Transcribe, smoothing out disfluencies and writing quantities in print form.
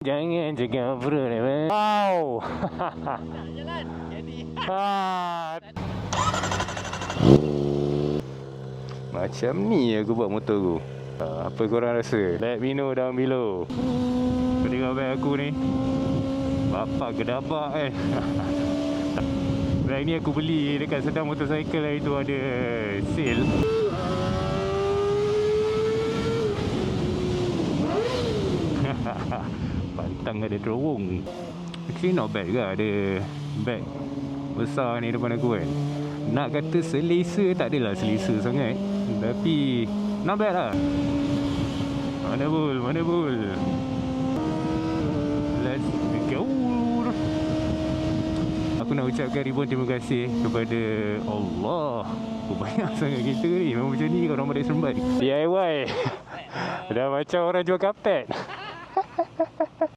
Jangan cakap bro ni. Wow. Jalan. Jadi. Macam ni aku buat motor aku. Apa korang rasa? Let me know down below. Kau tengok beg aku ni. Bapak gedabak Beg ni aku beli dekat Sedang Motorcycle hari tu ada sale. Pantang ada terowong. Actually not bad ke ada beg besar ni depan aku kan. Nak kata selesa tak adalah selesa sangat, tapi not bad lah. Mana bul let's go. Aku nak ucapkan ribuan terima kasih kepada Allah. Banyak sangat kita ni. Memang macam ni orang balik Seremban DIY. Dah macam orang jual kapet.